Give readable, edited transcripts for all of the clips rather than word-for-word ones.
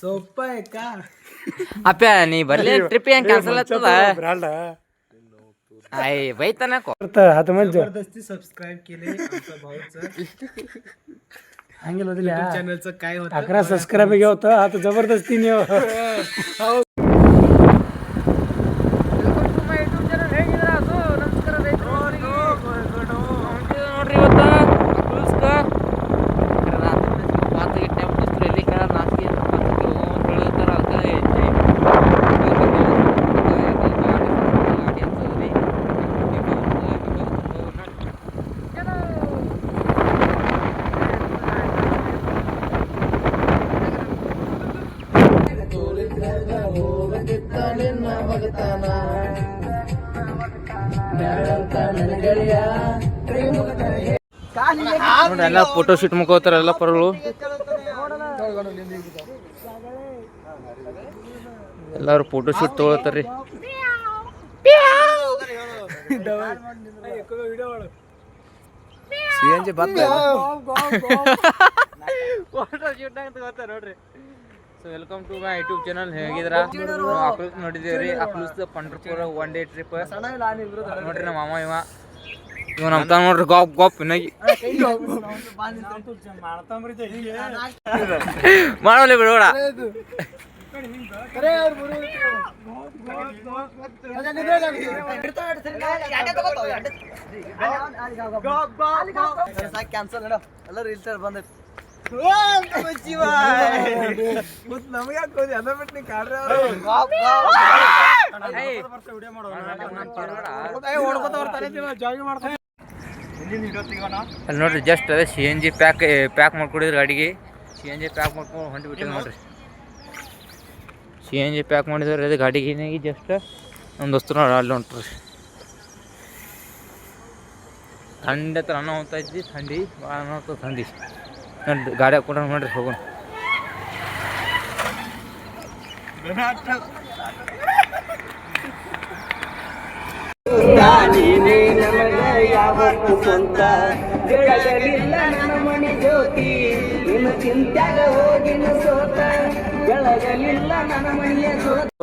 Soap आहे का ಅಪ್ಪ ನೀ ಬರ್ಲಿ ಟ್ರಿಪ್ ಏನ್ ಕ್ಯಾನ್ಸಲ್ ಆಗ್ತದ आई बैता नको आता म्हणजे जबरदस्ती सबस्क्राईब केले आमच्या भाऊचं सांगितलं होतं चॅनलचं काय होतं 11 सबस्क्राईब घ्या होतं आता जबरदस्तीने ನೋಡ್ರಿ ಎಲ್ಲ ಫೋಟೋ ಶೂಟ್ ಮುಖೋತಾರ ಎಲ್ಲ ಪರಗಳು ಎಲ್ಲಾರು ಫೋಟೋ ಶೂಟ್ ತಗೊಳ್ತಾರ್ರಿ ನೋಡ್ರಿ so welcome to my YouTube channel ಹೇಗಿದ್ರ ಅಕ್ಲೂಸ್ ನೋಡಿದೇವ್ರಿ Akluj Pandharpur one day trip ನೋಡ್ರಿ ನಮ್ಮ ಮಾಮ ಇವ ನಮ್ತ ನೋಡ್ರಿ ಗಾಪ್ ಗಾಪ್ ಇನ್ನಾಗಿ ಮಾಡೋಲಿ ಬಿಡೋಡ ಕ್ಯಾನ್ಸಲ್ ಎಲ್ಲ ರೀಲ್ಸ್ ಬಂದೈತಿ ಅಲ್ಲಿ ನೋಡ್ರಿ ಜಸ್ಟ್ ಅದೇ ಸಿ ಎನ್ ಜಿ ಪ್ಯಾಕ್ ಮಾಡ್ಕೊಡಿದ್ರು ಗಾಡಿಗೆ ಸಿ ಎನ್ ಜಿ ಪ್ಯಾಕ್ ಮಾಡ್ಕೊಂಡು ಹೊಂಟು ಬಿಟ್ಟಿದ್ ನೋಡ್ರಿ ಸಿ ಎನ್ ಜಿ ಪ್ಯಾಕ್ ಮಾಡಿದ್ರೆ ಅದೇ ಗಾಡಿಗೆ ಜಸ್ಟ್ ನಮ್ಮ ದೋಸ್ತರು ಅಲ್ಲಿ ಹೊಂಟ್ರಿ ಥಂಡಿ ಹತ್ರ ಅನ್ನ ಹೋಗ್ತಾ ಇದ್ವಿ ಥಂಡಿ ಭಾಳ ಅನ್ನೋ ಥಂಡಿ ನೋಡಿ ಗಾಡಿ ಹಾಕೊಂಡು ನೋಡ್ರಿ ಹೋಗೋಣ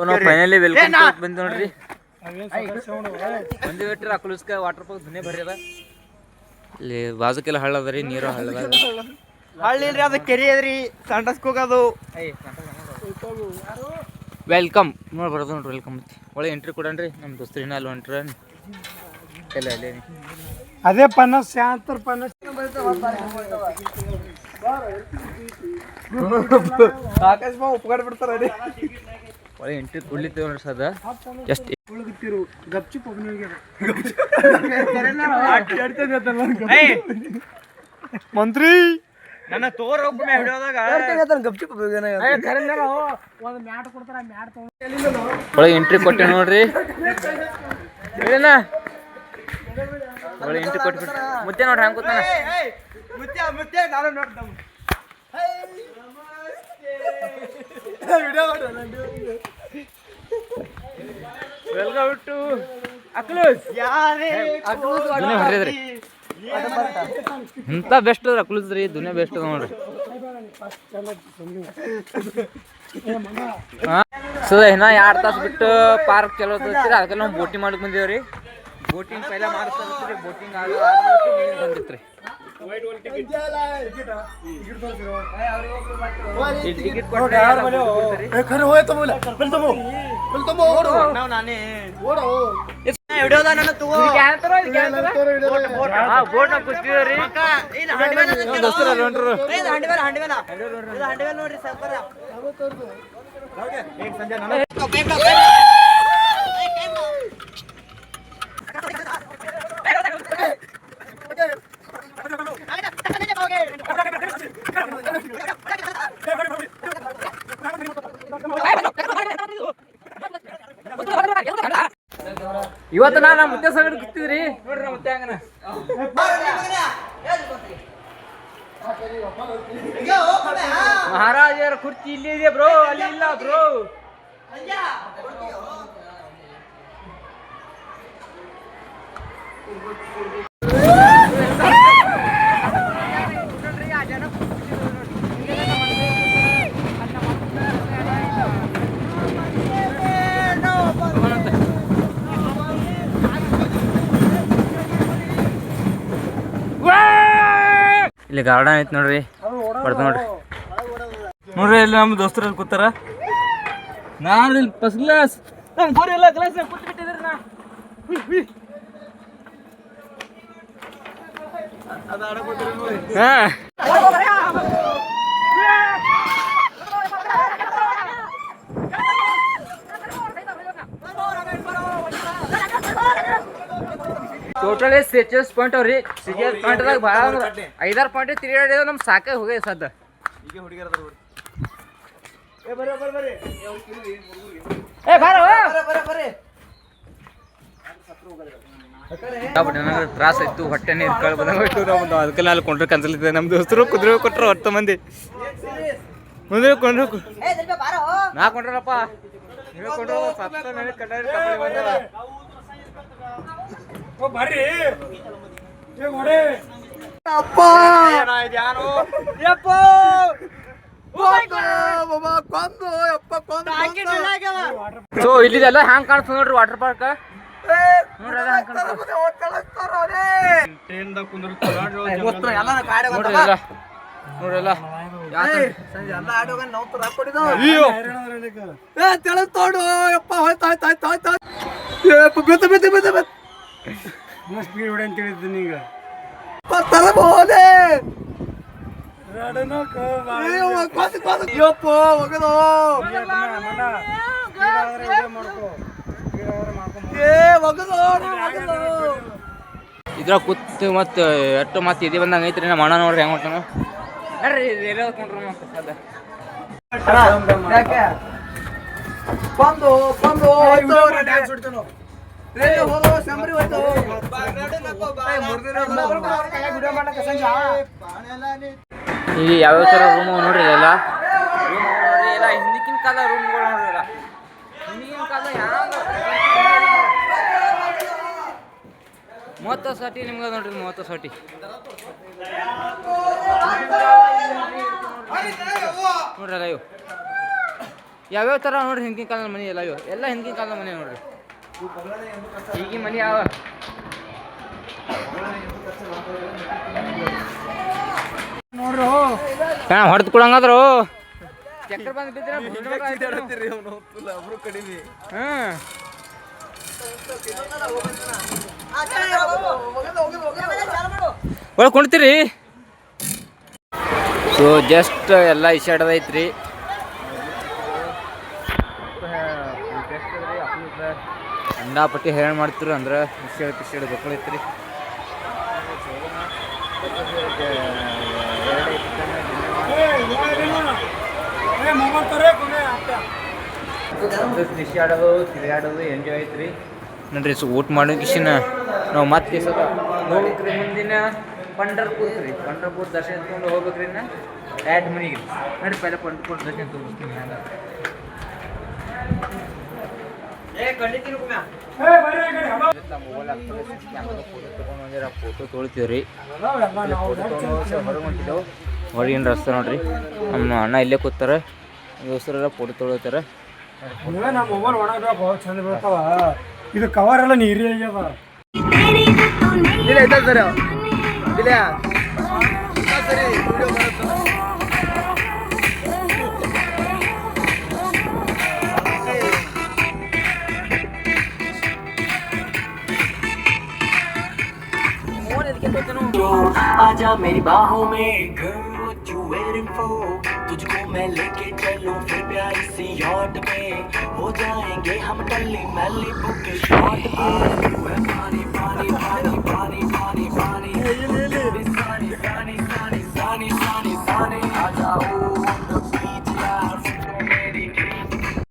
ನಾವು ಫೈನಲಿ ವೆಲ್ಕಮ್ ಬಂದು ನೋಡ್ರಿ ಬಂದು ಬಿಟ್ರಿ ಅಕ್ಲೂಸ್ಕ ವಾಟರ್ ಪಾರ್ಕ್ ದುನಿಯಾ ಬರೀ ಅದ ಇಲ್ಲಿ ಬಾಜುಕೆಲ್ಲ ಹಳ್ಳ ಅದ ರೀ ನೀರು ಹಳ್ಳದಾಗ ಹಳ್ಳಿಲ್ರಿ ಅದು ಕೆರೆ ಅದ್ರಿ ಸಂಡಸ್ಕ್ ಹೋಗೋದು ವೆಲ್ಕಮ್ ನೋಡಿ ಬರೋದು ನೋಡ್ರಿ ವೆಲ್ಕಮ್ ಒಳ್ಳೆ ಎಂಟ್ರಿ ಕೊಡನ್ರಿ ನಮ್ಮ ದೋಸ್ತರು ಇನ್ನೂ ಅಲ್ಲಿ ಹೊಂಟ್ರ ಎಲ್ಲ ಅಲ್ಲೇ ಅದೇ ಪನ್ನಸ್ ಶಾಂತರ ಪನ್ನಸ್ ಆಕಾಶ ಉಪ್ಗಾಡ್ ಬಿಡ್ತಾರ ಒಳ್ಳೆ ಎಂಟ್ರಿ ಕೊಡ್ಲಿತ್ತೇವೆ ನೋಡ್ರಿ ಸದ ಜಸ್ಟ್ ಗಪ್ಚುಪ್ ಮಂತ್ರಿ ನನ್ನ ತೋರ್ ಹಿಡಿಯೋದಾಗ ಗಪ್ಚುಪ್ ಒಳ್ಳೆ ಎಂಟ್ರಿ ಕೊಟ್ಟೆ ನೋಡ್ರಿ ಒಳ್ಳೆ ಎಂಟ್ರಿ ಕೊಟ್ಬಿಟ್ಟು ಮುತ್ತೆ ನೋಡ್ರಿ ಹಂಗೆ ಕೂತಾನ ವೆಲ್ಕಮ್ ಟು ಅಕ್ಲೂಸ್ ಹರಿದ್ರಿ ಇಂಥ ಬೆಸ್ಟ್ ಅದ ಅಕ್ಲೂಸ್ ರೀ ದುನಿಯಾ ಬೆಸ್ಟ್ ಅದ ನೋಡ್ರಿ ಸೊ ಇನ್ನ 2 ತಾಸು ಬಿಟ್ಟು ಪಾರ್ಕ್ ಚಲೋ ಐತ್ರಿ ಅದಕ್ಕೆಲ್ಲ ನಾವು ಬೋಟಿಂಗ್ ಮಾಡಕ್ ಬಂದೇವ್ರಿ ಬೋಟಿಂಗ್ ಪೈಲ ಮಾಡ್ತಾರೆ ಬೋಟಿಂಗ್ ಬಂದಿತ್ರಿ ಟಿಕೆಟ್ ಇವತ್ತು ನಾ ಮುತ್ತೆ ಸಂಗಡ ಕೂತಿದ್ರಿ ನೋಡ್ರಿ ನಮ್ಮ ಮುತ್ತೆ ಹಂಗನ ಮಹಾರಾಜರ ಕುರ್ಚಿ ಇಲ್ಲಿ ಇದೆ ಬ್ರೋ ಅಲ್ಲಿ ಇಲ್ಲ ಬ್ರೋ ಇಲ್ಲಿ ಗಾರ್ಡನ್ ಐತಿ ನೋಡ್ರಿ, ಬರ್ತ ನೋಡ್ರಿ. ನೋಡ್ರಿ ಇಲ್ಲಿ ನಮ್ಮ ದೋಸ್ತರಲ್ಲಿ ಕೂತಾರ. ನಾನು ಇಲ್ಲಿ ಫಸ್ಟ್ ಕ್ಲಾಸ್ ಎಲ್ಲ ಕ್ಲಾಸ್ ಕೂತ್ ಬಿಟ್ಟಿದ್ರಿ ನಾ. ಟೋಟಲಿ ಸ್ಟೇಚಸ್ ಪಾಯಿಂಟ್ ಅವ್ರಿ. ಸಿಜಿಎಸ್ ಪಾಯಿಂಟ್ದಾಗ ಭಾಳ 5-6 ಪಾಯಿಂಟ್ ತಿರುಗಾಡಿದ ನಮ್ಗೆ ಸಾಕಾಗಿ ಹೋಗಿ ಸದ್ದ. ತ್ರಾಸ ಆಯ್ತು, ಹೊಟ್ಟೆ ನೀರು ಕಳ್ ಬಂದಂಗಾಯ್ತು. ನಾವು ಅದಕ್ಕೆ ಅಲ್ಲಿ ಕೊಂಡ್ರೆ ಕನ್ಸಲಿದೆ. ನಮ್ಮ ದೋಸ್ತರು ಕುದುರೆ ಕೊಟ್ಟರು 10 ಮಂದಿ ಮುಂದೆ ಕೊಂಡ್ರು. ನಾ ಕೊಂಡ್ರಪ್ಪ, ನೀವೇ ಕೊಂಡ್ರು. ಸೊ ಇಲ್ಲಿದೆಲ್ಲ ಹ್ಯಾಂಗ್ ಕಾಣ್ತದ ನೋಡ್ರಿ ವಾಟರ್ ಪಾರ್ಕ್. ಸ್ಪೀಡ್ ಹೊಡೆ ಅಂತ ಹೇಳಿದ್ದೀನಿ ಈಗ. ಇದ್ರಾಗ ಕೂತು ಮತ್ತೆ ಎಟ್ಟು ಮತ್ತೆ ಇದು ಬಂದಂಗೆ ಐತ್ರಿ. ನಮ್ಮ ಅಣ್ಣ ನೋಡ್ರಿ ಹೆಂಗ್ ಹೊಂಟಾನ ನೋಡ್ರಿ. ಕೊಂಡ್ರು ಮತ್ತೆ ಇಲ್ಲಿ ಯಾವ್ಯಾವ ಥರ ರೂಮ್ ನೋಡ್ರಿ. ಎಲ್ಲ ಎಲ್ಲ ಹಿಂದಿನ ಕಾಲ ರೂಮ್ಗಳು ನೋಡ್ರಿ. ಹಿಂದಿನ ಕಾಲ ಯಾವ 30 ಸಟಿ ನಿಮ್ಗೆ ನೋಡ್ರಿ. 30 ಸಟಿ ನೋಡ್ರಲ್ಲ ಇವು ಯಾವ್ಯಾವ ಥರ ನೋಡ್ರಿ. ಹಿಂದಿನ ಕಾಲದ ಮನೆ ಎಲ್ಲ ಇವು ಎಲ್ಲ ಹಿಂದಿನ ಕಾಲದ ಮನೆ ನೋಡ್ರಿ. ಈಗಿನ ಮನೆ ಯಾವ ನೋಡ್ರು ಹೊಡೆದು ಕೊಡಂಗಾದ್ರು ಚಕ್ರ ಬಂದು ಬಿದ್ದರೆ ಒಳಗೆ ಕುಣ್ತೀರಿ. ಸೊ ಜಸ್ಟ್ ಎಲ್ಲ ಇಶಾಡದೈತ್ರಿ. ಅಂಡಾಪಟ್ಟಿ ಹೇಳಿ ಮಾಡ್ತಿರು ಅಂದ್ರೆ ಇಶಾಡ್ ಗೊತ್ತೈತ್ರಿ. ಆಡೋದು ತಿರುಗಾಡೋದು ಎಂಜಾಯ್ ಐತ್ರಿ ನೋಡ್ರಿ. ಸೊ ಊಟ ಮಾಡೋಕಿಶಿನ ನಾವು ಮತ್ತೆ ಹೋಗ್ಬೇಕ್ರಿ ಮುಂದಿನ ಪಂಡರ್ಪುರ್ ರೀ. ಪಂಡರ್ಪುರ್ ದರ್ಶನ ತೊಗೊಂಡು ಹೋಗ್ಬೇಕ್ರಿ. ಆ್ಯಡ್ ಮನೆಗೆ ನೋಡಿ ಪೈಲ ಪಂಡರ್ಪುರ್ ದರ್ಶನ ತೋರಿಸ್ತೀನಿ. ಫೋಟೋ ತೊಳಿತೀವ್ರಿ. ಹೊರಗೆ ಹೊಂಟಿದ್ದೆವು. ಹೊರಗಿನ ರಸ್ತೆ ನೋಡ್ರಿ. ನಮ್ಮ ಅಣ್ಣ ಇಲ್ಲೇ ಕೂತಾರೆ, ದೋಸ್ತರೆಲ್ಲ ಫೋಟೋ ತೊಳಿತಾರೆ. ನಮ್ಮ ಮೊಬೈಲ್ ಒಣಗಬೇಕು, ಚಂದ ಬೀಳ್ತಾವ. ಇದು ಕವರ್ ಎಲ್ಲ ನೀರಿ ಆಗ್ಯಾವ. आजा मेरी बाहों में girl what you waiting for तुझको मैं लेके चलूं फिर प्यारी सी यॉट में हो जाएंगे हम टल्ली मैली बुक शॉट पे पानी पानी पानी पानी पानी